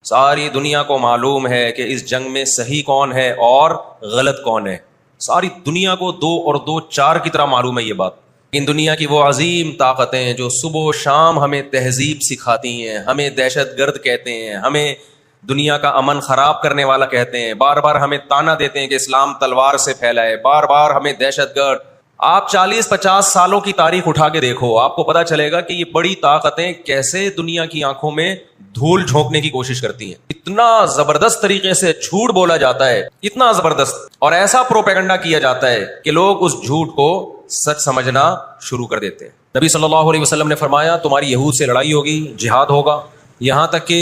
ساری دنیا کو معلوم ہے کہ اس جنگ میں صحیح کون ہے اور غلط کون ہے. ساری دنیا کو 2 اور 2 4 کی طرح معلوم ہے یہ بات. ان دنیا کی وہ عظیم طاقتیں جو صبح و شام ہمیں تہذیب سکھاتی ہیں, ہمیں دہشت گرد کہتے ہیں, ہمیں دنیا کا امن خراب کرنے والا کہتے ہیں, بار بار ہمیں تانا دیتے ہیں کہ اسلام تلوار سے پھیلا ہے, بار بار ہمیں دہشت گرد. آپ 40-50 سالوں کی تاریخ اٹھا کے دیکھو, آپ کو پتا چلے گا کہ یہ بڑی طاقتیں کیسے دنیا کی آنکھوں میں دھول جھونکنے کی کوشش کرتی ہیں. اتنا زبردست طریقے سے جھوٹ بولا جاتا ہے, اتنا زبردست, اور ایسا پروپیگنڈا کیا جاتا ہے کہ لوگ اس جھوٹ کو سچ سمجھنا شروع کر دیتے ہیں. نبی صلی اللہ علیہ وسلم نے فرمایا تمہاری یہود سے لڑائی ہوگی, جہاد ہوگا, یہاں تک کہ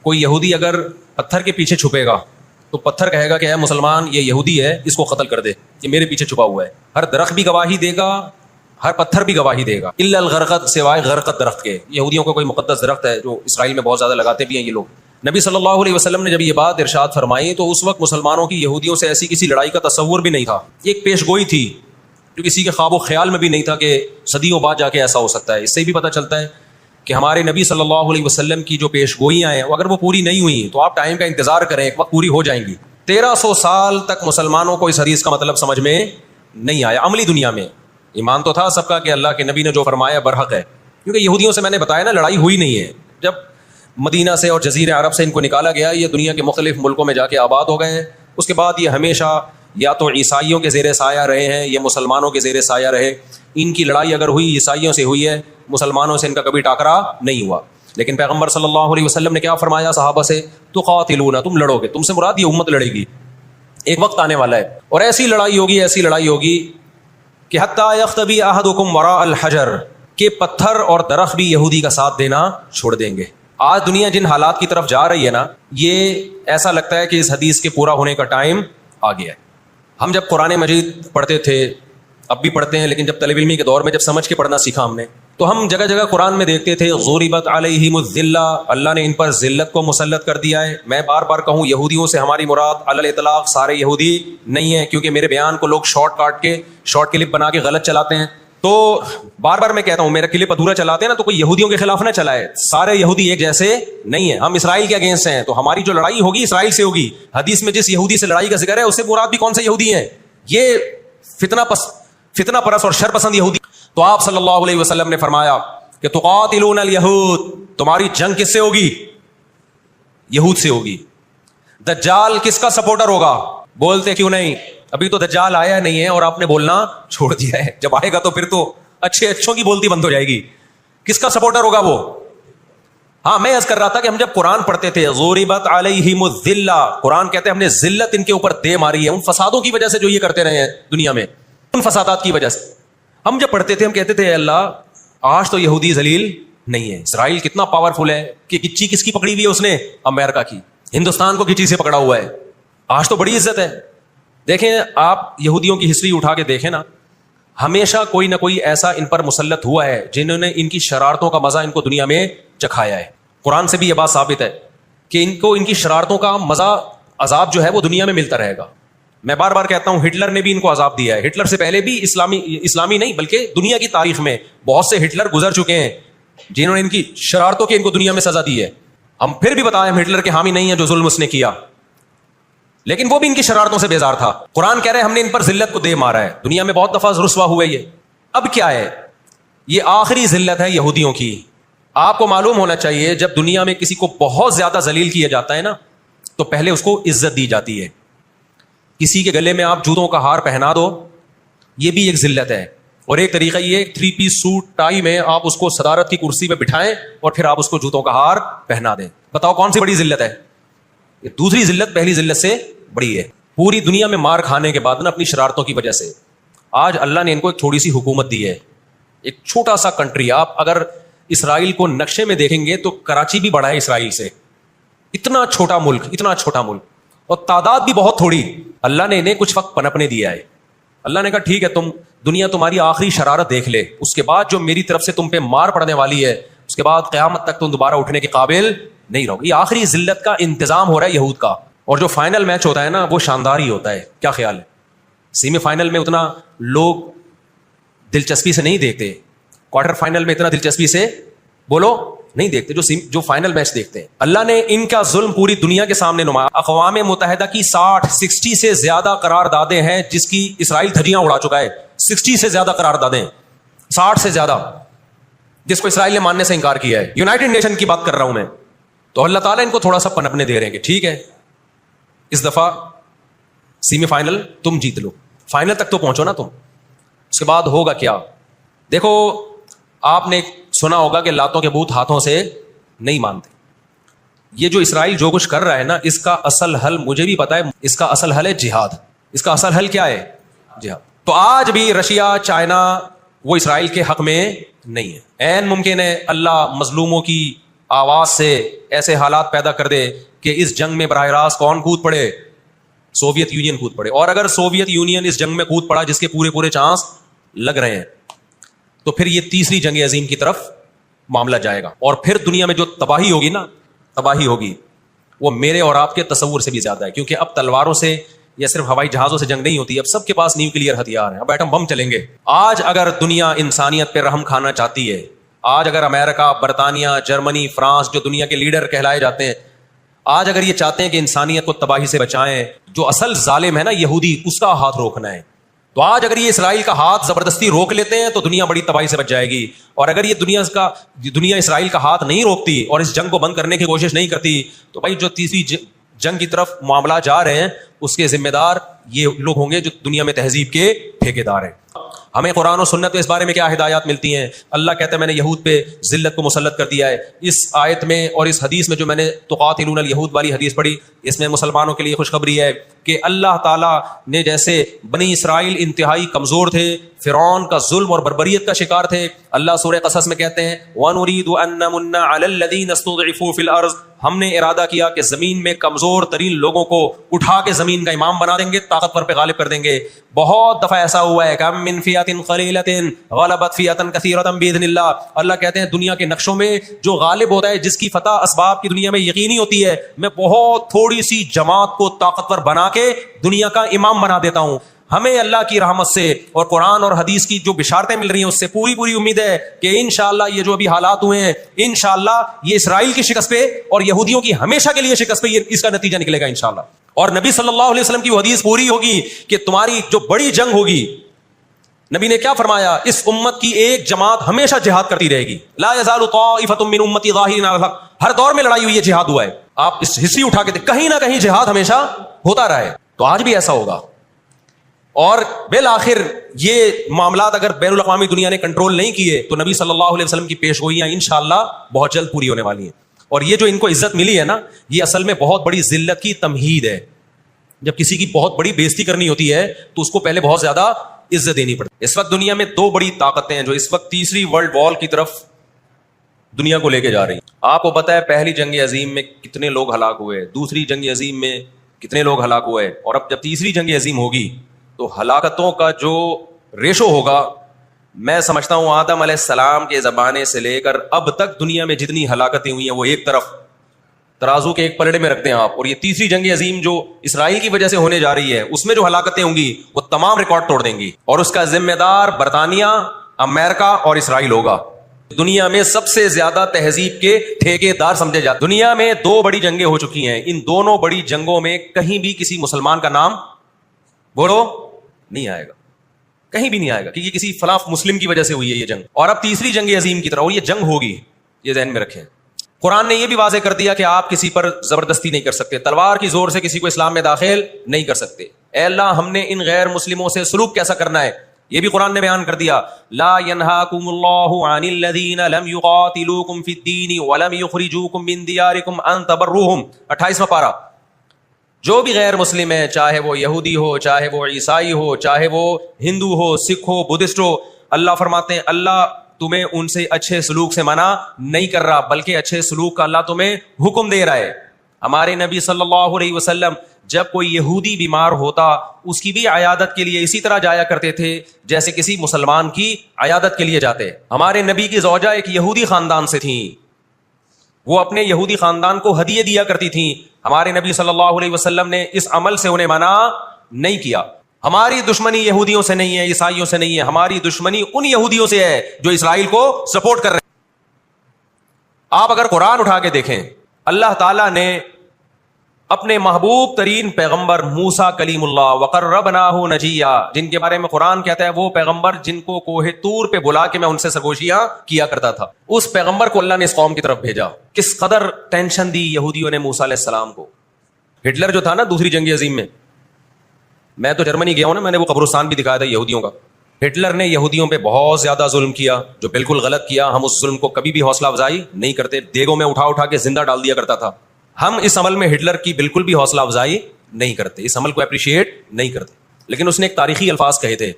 کوئی یہودی اگر پتھر کے پیچھے چھپے گا تو پتھر کہے گا کہ اے مسلمان یہ یہودی ہے, اس کو قتل کر دے, یہ میرے پیچھے چھپا ہوا ہے. ہر درخت بھی گواہی دے گا, ہر پتھر بھی گواہی دے گا, الا الغرقد, سوائے غرقد درخت کے. یہودیوں کا کوئی مقدس درخت ہے جو اسرائیل میں بہت زیادہ لگاتے بھی ہیں یہ لوگ. نبی صلی اللہ علیہ وسلم نے جب یہ بات ارشاد فرمائی تو اس وقت مسلمانوں کی یہودیوں سے ایسی کسی لڑائی کا تصور بھی نہیں تھا. ایک پیش گوئی تھی جو کسی کے خواب و خیال میں بھی نہیں تھا کہ صدیوں بعد جا کے ایسا ہو سکتا ہے. اس سے بھی پتہ چلتا ہے کہ ہمارے نبی صلی اللہ علیہ وسلم کی جو پیش گوئیاں ہیں اگر وہ پوری نہیں ہوئی تو آپ ٹائم کا انتظار کریں, ایک وقت پوری ہو جائیں گی. 1300 سال تک مسلمانوں کو اس حدیث کا مطلب سمجھ میں نہیں آیا. عملی دنیا میں ایمان تو تھا سب کا کہ اللہ کے نبی نے جو فرمایا برحق ہے, کیونکہ یہودیوں سے میں نے بتایا نا لڑائی ہوئی نہیں ہے. جب مدینہ سے اور جزیرہ عرب سے ان کو نکالا گیا, یہ دنیا کے مختلف ملکوں میں جا کے آباد ہو گئے ہیں. اس کے بعد یہ ہمیشہ یا تو عیسائیوں کے زیر سایہ رہے ہیں یا مسلمانوں کے زیر سایہ رہے. ان کی لڑائی اگر ہوئی عیسائیوں سے ہوئی ہے, مسلمانوں سے ان کا کبھی ٹاکرا نہیں ہوا. لیکن پیغمبر صلی اللہ علیہ وسلم نے کیا فرمایا صحابہ سے, تقاتلون, تم لڑو گے. تم سے مراد یہ امت لڑے گی, ایک وقت آنے والا ہے اور ایسی لڑائی ہوگی, ایسی لڑائی ہوگی کہ حتیٰ یختبی احدکم وراء الحجر, کہ پتھر اور درخت بھی یہودی کا ساتھ دینا چھوڑ دیں گے. آج دنیا جن حالات کی طرف جا رہی ہے نا, یہ ایسا لگتا ہے کہ اس حدیث کے پورا ہونے کا ٹائم آ گیا ہے. ہم جب قرآن مجید پڑھتے تھے, اب بھی پڑھتے ہیں, لیکن جب طالب علمی کے دور میں جب سمجھ کے پڑھنا سیکھا ہم نے, تو ہم جگہ جگہ قرآن میں دیکھتے تھے ضربت علیہم الذلہ, اللہ نے ان پر ذلت کو مسلط کر دیا ہے. میں بار بار کہوں یہودیوں سے ہماری مراد علی الاطلاق سارے یہودی نہیں ہیں, کیونکہ میرے بیان کو لوگ شارٹ کلپ بنا کے غلط چلاتے ہیں. تو بار بار میں کہتا ہوں میرا کلپ ادھورا چلاتے ہیں نا تو کوئی یہودیوں کے خلاف نہ چلائے, سارے یہودی ایک جیسے نہیں ہیں. ہم اسرائیل کے اگینسٹ ہیں, تو ہماری جو لڑائی ہوگی اسرائیل سے ہوگی. حدیث میں جس یہودی سے لڑائی کا ذکر ہے اس سے مراد بھی کون سے یہودی ہیں, یہ فتنہ پرست اور شر پسند یہودی. تو آپ صلی اللہ علیہ وسلم نے فرمایا کہ تقاتلون الیہود, تمہاری جنگ کس سے ہوگی, یہود سے ہوگی. دجال کس کا سپورٹر ہوگا, بولتے کیوں نہیں, ابھی تو دجال آیا نہیں ہے اور آپ نے بولنا چھوڑ دیا ہے, جب آئے گا تو پھر تو اچھوں کی بولتی بند ہو جائے گی. کس کا سپورٹر ہوگا وہ؟ ہاں میں عرض کر رہا تھا کہ ہم جب قرآن پڑھتے تھے ضربت علیہم الذلہ, قرآن کہتے ہیں ہم نے ذلت ان کے اوپر دے ماری ہے, ان فسادوں کی وجہ سے جو یہ کرتے رہے ہیں دنیا میں, ان فسادات کی وجہ سے. ہم جب پڑھتے تھے ہم کہتے تھے اللہ آج تو یہودی ذلیل نہیں ہے, اسرائیل کتنا پاورفل ہے کہ کچی کس کی پکڑی ہوئی ہے اس نے, امریکہ کی. ہندوستان کو کچی سے پکڑا ہوا ہے, آج تو بڑی عزت ہے. دیکھیں آپ یہودیوں کی ہسٹری اٹھا کے دیکھیں نا, ہمیشہ کوئی نہ کوئی ایسا ان پر مسلط ہوا ہے جنہوں نے ان کی شرارتوں کا مزہ ان کو دنیا میں چکھایا ہے. قرآن سے بھی یہ بات ثابت ہے کہ ان کو ان کی شرارتوں کا مزہ, عذاب جو ہے وہ دنیا میں ملتا رہے گا. میں بار بار کہتا ہوں ہٹلر نے بھی ان کو عذاب دیا ہے. ہٹلر سے پہلے بھی اسلامی نہیں بلکہ دنیا کی تاریخ میں بہت سے ہٹلر گزر چکے ہیں جنہوں نے ان کی شرارتوں کی ان کو دنیا میں سزا دی ہے. ہم پھر بھی بتائیں ہم ہٹلر کے حامی نہیں ہیں جو ظلم اس نے کیا, لیکن وہ بھی ان کی شرارتوں سے بیزار تھا. قرآن کہہ رہے ہیں ہم نے ان پر ذلت کو دے مارا ہے, دنیا میں بہت دفعہ رسوا ہوئے یہ. اب کیا ہے, یہ آخری ذلت ہے یہودیوں کی. آپ کو معلوم ہونا چاہیے جب دنیا میں کسی کو بہت زیادہ ذلیل کیا جاتا ہے نا تو پہلے اس کو عزت دی جاتی ہے. کسی کے گلے میں آپ جوتوں کا ہار پہنا دو, یہ بھی ایک ذلت ہے. اور ایک طریقہ یہ 3 پیس سوٹ ٹائی میں آپ اس کو صدارت کی کرسی پہ بٹھائیں اور پھر آپ اس کو جوتوں کا ہار پہنا دیں. بتاؤ کون سی بڑی ذلت ہے؟ یہ دوسری ذلت پہلی ذلت سے بڑی ہے. پوری دنیا میں مار کھانے کے بعد نا اپنی شرارتوں کی وجہ سے آج اللہ نے ان کو ایک تھوڑی سی حکومت دی ہے, ایک چھوٹا سا کنٹری. آپ اگر اسرائیل کو نقشے میں دیکھیں گے تو کراچی بھی بڑا ہے اسرائیل سے, اتنا چھوٹا ملک اور تعداد بھی بہت تھوڑی. اللہ نے انہیں کچھ وقت پنپنے دیا ہے. اللہ نے کہا ٹھیک ہے دنیا تمہاری آخری شرارت دیکھ لے, اس کے بعد جو میری طرف سے تم پہ مار پڑنے والی ہے اس کے بعد قیامت تک تم دوبارہ اٹھنے کے قابل نہیں رہو. یہ آخری ذلت کا انتظام ہو رہا ہے یہود کا. اور جو فائنل میچ ہوتا ہے نا وہ شاندار ہی ہوتا ہے. کیا خیال ہے؟ سیمی فائنل میں اتنا لوگ دلچسپی سے نہیں دیکھتے, کوارٹر فائنل میں اتنا دلچسپی سے بولو نہیں دیکھتے, جو فائنل میچ دیکھتے ہیں. اللہ نے ان کا ظلم پوری دنیا کے سامنے نمایا. اقوام متحدہ کی 60 سے زیادہ قراردادیں ہیں جس کی اسرائیل دھجیاں اڑا چکا ہے. 60 سے زیادہ قراردادیں, 60 سے زیادہ, جس کو اسرائیل نے ماننے سے انکار کیا ہے. یونائٹڈ نیشن کی بات کر رہا ہوں میں. تو اللہ تعالیٰ ان کو تھوڑا سا پنپنے دے رہے ہیں کہ ٹھیک ہے اس دفعہ سیمی فائنل تم جیت لو, فائنل تک تو پہنچو نا تم, اس کے بعد ہوگا کیا. دیکھو آپ نے سنا ہوگا کہ لاتوں کے بت ہاتھوں سے نہیں مانتے. یہ جو اسرائیل جو کچھ کر رہا ہے نا, اس کا اصل حل مجھے بھی پتا ہے, اس کا اصل حل ہے جہاد. اس کا اصل حل کیا ہے؟ جہاد. تو آج بھی رشیا, چائنا وہ اسرائیل کے حق میں نہیں ہے. عین ممکن ہے اللہ مظلوموں کی آواز سے ایسے حالات پیدا کر دے کہ اس جنگ میں براہ راست کون کود پڑے؟ سوویت یونین کود پڑے. اور اگر سوویت یونین اس جنگ میں کود پڑا, جس کے پورے چانس لگ رہے ہیں, تو پھر یہ تیسری جنگ عظیم کی طرف معاملہ جائے گا. اور پھر دنیا میں جو تباہی ہوگی نا, تباہی ہوگی وہ میرے اور آپ کے تصور سے بھی زیادہ ہے. کیونکہ اب تلواروں سے یا صرف ہوائی جہازوں سے جنگ نہیں ہوتی, اب سب کے پاس نیوکلیئر ہتھیار ہیں, اب ایٹم بم چلیں گے. آج اگر دنیا انسانیت پہ رحم کھانا چاہتی ہے, آج اگر امریکہ, برطانیہ, جرمنی, فرانس جو دنیا کے لیڈر کہلائے جاتے ہیں, آج اگر یہ چاہتے ہیں کہ انسانیت کو تباہی سے بچائیں, جو اصل ظالم ہے نا یہودی, اس کا ہاتھ روکنا ہے, تو آج اگر یہ اسرائیل کا ہاتھ زبردستی روک لیتے ہیں تو دنیا بڑی تباہی سے بچ جائے گی. اور اگر یہ دنیا اسرائیل کا ہاتھ نہیں روکتی اور اس جنگ کو بند کرنے کی کوشش نہیں کرتی, تو بھائی جو تیسری جنگ کی طرف معاملہ جا رہے ہیں اس کے ذمہ دار یہ لوگ ہوں گے جو دنیا میں تہذیب کے ٹھیکیدار ہیں. ہمیں قرآن و سنت میں اس بارے میں کیا ہدایات ملتی ہیں؟ اللہ کہتا ہے میں نے یہود پہ ذلت کو مسلط کر دیا ہے. اس آیت میں اور اس حدیث میں جو میں نے تقاتلون الیہود والی حدیث پڑھی, اس میں مسلمانوں کے لیے خوشخبری ہے کہ اللہ تعالیٰ نے جیسے بنی اسرائیل انتہائی کمزور تھے, فرعون کا ظلم اور بربریت کا شکار تھے, اللہ سورہ قصص میں کہتے ہیں وَنُرِيدُ أَن نَّمُنَّ عَلَى الَّذِينَ اسْتُضْعِفُوا فِي الْأَرْضِ, ہم نے ارادہ کیا کہ زمین میں کمزور ترین لوگوں کو اٹھا کے زمین کا امام بنا دیں گے, طاقتور پہ غالب کر دیں گے. بہت دفعہ ایسا ہوا ہے کہ کم من فئۃ قلیلۃ غلبت فئۃ کثیرۃ باذن اللہ. اللہ کہتے ہیں دنیا کے نقشوں میں جو غالب ہوتا ہے, جس کی فتح اسباب کی دنیا میں یقینی ہوتی ہے, میں بہت تھوڑی سی جماعت کو طاقتور بنا کے دنیا کا امام بنا دیتا ہوں. ہمیں اللہ کی رحمت سے اور قرآن اور حدیث کی جو بشارتیں مل رہی ہیں اس سے پوری امید ہے کہ انشاءاللہ یہ جو ابھی حالات ہوئے ہیں, انشاءاللہ یہ اسرائیل کی شکست پہ اور یہودیوں کی ہمیشہ کے لیے شکست پہ اس کا نتیجہ نکلے گا انشاءاللہ. اور نبی صلی اللہ علیہ وسلم کی وہ حدیث پوری ہوگی کہ تمہاری جو بڑی جنگ ہوگی, نبی نے کیا فرمایا, اس امت کی ایک جماعت ہمیشہ جہاد کرتی رہے گی. لا یزال طائفۃ من امتی ظاہرین علی الحق, ہر دور میں لڑائی ہوئی ہے, جہاد ہوا ہے. آپ اس ہسٹری اٹھا کے کہیں نہ کہیں جہاد ہمیشہ ہوتا رہا ہے. تو آج بھی ایسا ہوگا. اور بالآخر یہ معاملات اگر بین الاقوامی دنیا نے کنٹرول نہیں کیے تو نبی صلی اللہ علیہ وسلم کی پیشگوئیاں انشاءاللہ بہت جلد پوری ہونے والی ہیں. اور یہ جو ان کو عزت ملی ہے نا, یہ اصل میں بہت بڑی ذلت کی تمہید ہے. جب کسی کی بہت بڑی بےزتی کرنی ہوتی ہے تو اس کو پہلے بہت زیادہ عزت دینی پڑتی ہے. اس وقت دنیا میں 2 بڑی طاقتیں ہیں جو اس وقت تیسری ورلڈ وار کی طرف دنیا کو لے کے جا رہی ہیں. آپ کو پتہ ہے پہلی جنگ عظیم میں کتنے لوگ ہلاک ہوئے, دوسری جنگ عظیم میں کتنے لوگ ہلاک ہوئے, اور اب جب تیسری جنگ عظیم ہوگی تو ہلاکتوں کا جو ریشو ہوگا, میں سمجھتا ہوں آدم علیہ السلام کے زمانے سے لے کر اب تک دنیا میں جتنی ہلاکتیں ہوئی ہیں وہ ایک طرف ترازو کے ایک پلڑے میں رکھتے ہیں آپ, اور یہ تیسری جنگ عظیم جو اسرائیل کی وجہ سے ہونے جا رہی ہے اس میں جو ہلاکتیں ہوں گی وہ تمام ریکارڈ توڑ دیں گی, اور اس کا ذمہ دار برطانیہ, امریکہ اور اسرائیل ہوگا. دنیا میں سب سے زیادہ تہذیب کے ٹھیکیدار سمجھے جاتے. دنیا میں 2 بڑی جنگیں ہو چکی ہیں, ان دونوں بڑی جنگوں میں کہیں بھی کسی مسلمان کا نام بولو نہیں آئے گا, کہیں بھی نہیں آئے گا, کیونکہ کسی فلاں مسلم کی وجہ سے ہوئی ہے یہ جنگ. اور اب تیسری جنگ عظیم کی طرح, اور یہ جنگ ہوگی, یہ ذہن میں رکھیں. قرآن نے یہ بھی واضح کر دیا کہ آپ کسی پر زبردستی نہیں کر سکتے, تلوار کی زور سے کسی کو اسلام میں داخل نہیں کر سکتے. اے اللہ ہم نے ان غیر مسلموں سے سلوک کیسا کرنا ہے یہ بھی قرآن نے بیان کر دیا. لا ينهاكم الله عن الذين لم يقاتلوكم في الدين ولم يخرجوكم من دياركم ان تبروهم, 28واں پارہ. جو بھی غیر مسلم ہے, چاہے وہ یہودی ہو, چاہے وہ عیسائی ہو, چاہے وہ ہندو ہو, سکھ ہو, بدھسٹ ہو, اللہ فرماتے ہیں اللہ تمہیں ان سے اچھے سلوک سے منع نہیں کر رہا, بلکہ اچھے سلوک کا اللہ تمہیں حکم دے رہا ہے. ہمارے نبی صلی اللہ علیہ وسلم جب کوئی یہودی بیمار ہوتا اس کی بھی عیادت کے لیے اسی طرح جایا کرتے تھے جیسے کسی مسلمان کی عیادت کے لیے جاتے. ہمارے نبی کی زوجہ ایک یہودی خاندان سے تھیں, وہ اپنے یہودی خاندان کو ہدیے دیا کرتی تھیں. ہمارے نبی صلی اللہ علیہ وسلم نے اس عمل سے انہیں منع نہیں کیا. ہماری دشمنی یہودیوں سے نہیں ہے, عیسائیوں سے نہیں ہے, ہماری دشمنی ان یہودیوں سے ہے جو اسرائیل کو سپورٹ کر رہے ہیں. آپ اگر قرآن اٹھا کے دیکھیں، اللہ تعالیٰ نے اپنے محبوب ترین پیغمبر موسیٰ کلیم اللہ وقربناہ نجیہ، جن کے بارے میں قرآن کہتا ہے وہ پیغمبر جن کو کوہ طور پہ بلا کے میں ان سے سرگوشیاں کیا کرتا تھا، اس پیغمبر کو اللہ نے اس قوم کی طرف بھیجا. کس قدر ٹینشن دی یہودیوں نے موسیٰ علیہ السلام کو. ہٹلر جو تھا نا دوسری جنگ عظیم میں تو جرمنی گیا ہوں نا، میں نے وہ قبرستان بھی دکھایا تھا یہودیوں کا. ہٹلر نے یہودیوں پہ بہت زیادہ ظلم کیا، جو بالکل غلط کیا. ہم اس ظلم کو کبھی بھی حوصلہ افزائی نہیں کرتے، دیگوں میں اٹھا کے زندہ ڈال دیا کرتا تھا. ہم اس عمل میں ہٹلر کی بالکل بھی حوصلہ افزائی نہیں کرتے، اس عمل کو اپریشیٹ نہیں کرتے. لیکن اس نے ایک تاریخی الفاظ کہے تھے،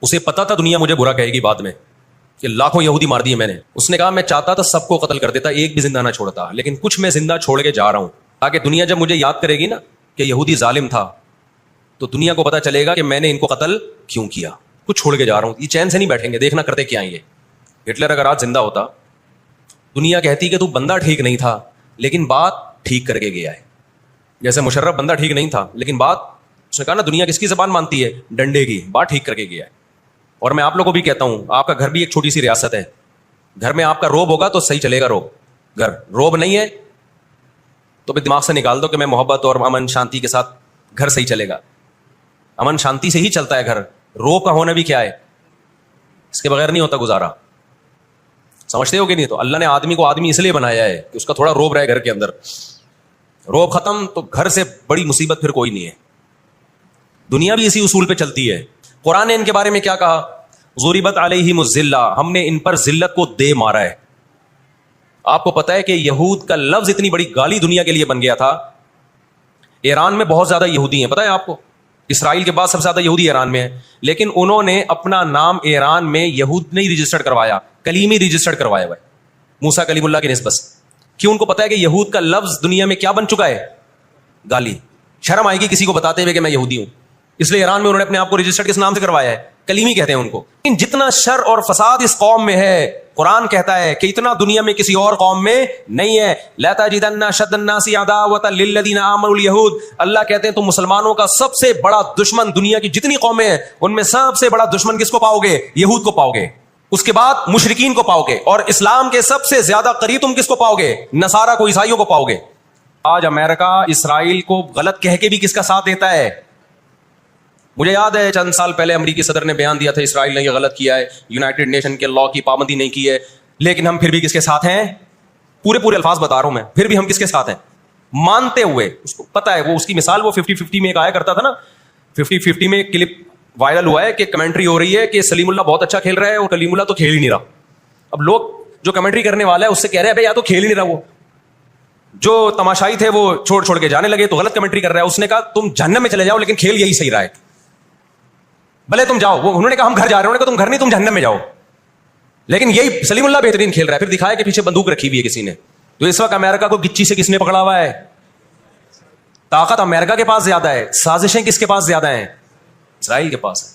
اسے پتا تھا دنیا مجھے برا کہے گی بعد میں کہ لاکھوں یہودی مار دیے میں نے. اس نے کہا میں چاہتا تھا سب کو قتل کر دیتا، ایک بھی زندہ نہ چھوڑتا، لیکن کچھ میں زندہ چھوڑ کے جا رہا ہوں تاکہ دنیا جب مجھے یاد کرے گی نا کہ یہودی ظالم تھا تو دنیا کو پتا چلے گا کہ میں نے ان کو قتل کیوں کیا. کچھ چھوڑ کے جا رہا ہوں. یہ چین سے نہیں بیٹھیں گے، دیکھنا کرتے کیا ہیں یہ. ہٹلر اگر آج زندہ ہوتا، دنیا کہتی کہ تو بندہ ٹھیک نہیں تھا لیکن بات ٹھیک کر کے گیا ہے. جیسے مشرف بندہ ٹھیک نہیں تھا لیکن بات، اس نے کہا نا دنیا کس کی زبان مانتی ہے؟ ڈنڈے کی. بات ٹھیک کر کے گیا ہے. اور میں آپ لوگوں کو بھی کہتا ہوں، آپ کا گھر بھی ایک چھوٹی سی ریاست ہے. گھر میں آپ کا روب ہوگا تو صحیح چلے گا. گھر روب نہیں ہے تو بھی دماغ سے نکال دو کہ میں محبت اور امن شانتی کے ساتھ گھر صحیح چلے گا. امن شانتی سے ہی چلتا ہے گھر. روب کا ہونا بھی کیا ہے، اس کے بغیر نہیں ہوتا گزارا. سمجھتے ہو کہ نہیں؟ تو اللہ نے آدمی کو آدمی اس لیے بنایا ہے کہ اس کا تھوڑا روب رہے گھر کے اندر. روب ختم تو گھر سے بڑی مصیبت پھر کوئی نہیں ہے. دنیا بھی اسی اصول پہ چلتی ہے. قرآن نے ان کے بارے میں کیا کہا؟ ضربت علیہم الذلہ، ہم نے ان پر ذلت کو دے مارا ہے. آپ کو پتا ہے کہ یہود کا لفظ اتنی بڑی گالی دنیا کے لیے بن گیا تھا. ایران میں بہت زیادہ یہودی ہیں، پتا ہے آپ کو؟ اسرائیل کے بعد سب سے زیادہ یہودی ایران میں ہیں، لیکن انہوں نے اپنا نام ایران میں یہود نہیں رجسٹرڈ کروایا، کلیمی رجسٹرڈ کروایا ہوا ہے موسیٰ کلیم اللہ کی نسبت. کیوں؟ ان کو پتا ہے کہ یہود کا لفظ دنیا میں کیا بن چکا ہے؟ گالی. شرم آئے گی کسی کو بتاتے ہوئے کہ میں یہودی ہوں، اس لیے ایران میں انہوں نے اپنے آپ کو رجسٹرڈ کس نام سے کروایا ہے؟ کلیمی کہتے ہیں ان کو. لیکن جتنا شر اور فساد اس قوم میں ہے، قرآن کہتا ہے کہ اتنا دنیا میں کسی اور قوم میں نہیں ہے. لَتَجِدَنَّ أَشَدَّ النَّاسِ عَدَاوَةً لِلَّذِينَ آمَنُوا الْيَهُودَ، اللہ کہتے ہیں تم مسلمانوں کا سب سے بڑا دشمن، دنیا کی جتنی قومیں ہیں ان میں سب سے بڑا دشمن کس کو پاؤ گے؟ یہود کو پاؤ گے. اس کے بعد مشرکین کو پاؤ گے، اور اسلام کے سب سے زیادہ قریب تم کس کو پاؤ گے؟ نصارہ کو، عیسائیوں کو پاؤ گے. آج امریکہ اسرائیل کو غلط کہہ کے بھی کس کا ساتھ دیتا ہے؟ مجھے یاد ہے چند سال پہلے امریکی صدر نے بیان دیا تھا اسرائیل نے یہ غلط کیا ہے، یونائٹڈ نیشن کے لا کی پابندی نہیں کی ہے، لیکن ہم پھر بھی کس کے ساتھ ہیں؟ پورے الفاظ بتا رہا ہوں میں، پھر بھی ہم کس کے ساتھ ہیں؟ مانتے ہوئے. اس کو پتا ہے، وہ اس کی مثال وہ 50-50 میں ایک آیا کرتا تھا نا، 50-50 میں کلپ وائرل ہوا ہے کہ کمنٹری ہو رہی ہے کہ سلیم اللہ بہت اچھا کھیل رہا ہے اور کلیم اللہ تو کھیل ہی نہیں رہا. اب لوگ جو کمنٹری کرنے والا ہے اس سے کہہ رہے ہیں بھائی یا تو کھیل ہی نہیں رہا، وہ جو تماشائی تھے وہ چھوڑ کے جانے لگے تو غلط کمنٹری کر رہا ہے. اس نے کہا تم جہنم میں چلے جاؤ لیکن کھیل یہی صحیح رہا ہے، بھلے تم جاؤ. وہ انہوں نے کہا ہم گھر جا رہے ہیں، تم گھر نہیں تم جہنم میں جاؤ، لیکن یہی سلیم اللہ بہترین کھیل رہا ہے. پھر دکھایا کہ پیچھے بندوق رکھی ہوئی ہے کسی نے. تو اس وقت امریکہ کو گچی سے کس نے پکڑا ہوا ہے؟ طاقت امریکہ کے پاس زیادہ ہے، سازشیں کس کے پاس زیادہ ہیں؟ اسرائیل کے پاس ہے.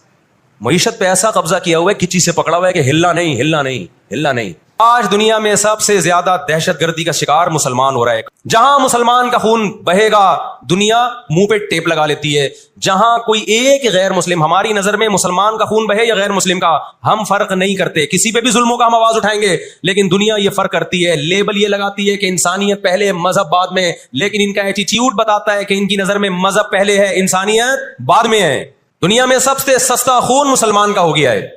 معیشت پہ ایسا قبضہ کیا ہوا ہے، گچی سے پکڑا ہوا ہے کہ ہلنا نہیں. آج دنیا میں سب سے زیادہ دہشت گردی کا شکار مسلمان ہو رہا ہے. جہاں مسلمان کا خون بہے گا دنیا منہ پہ ٹیپ لگا لیتی ہے. جہاں کوئی ایک غیر مسلم، ہماری نظر میں مسلمان کا خون بہے یا غیر مسلم کا، ہم فرق نہیں کرتے، کسی پہ بھی ظلموں کا ہم آواز اٹھائیں گے. لیکن دنیا یہ فرق کرتی ہے، لیبل یہ لگاتی ہے کہ انسانیت پہلے مذہب بعد میں، لیکن ان کا ایٹیٹیوڈ بتاتا ہے کہ ان کی نظر میں مذہب پہلے ہے، انسانیت بعد میں ہے. دنیا میں سب سے سستا خون مسلمان کا ہو گیا ہے.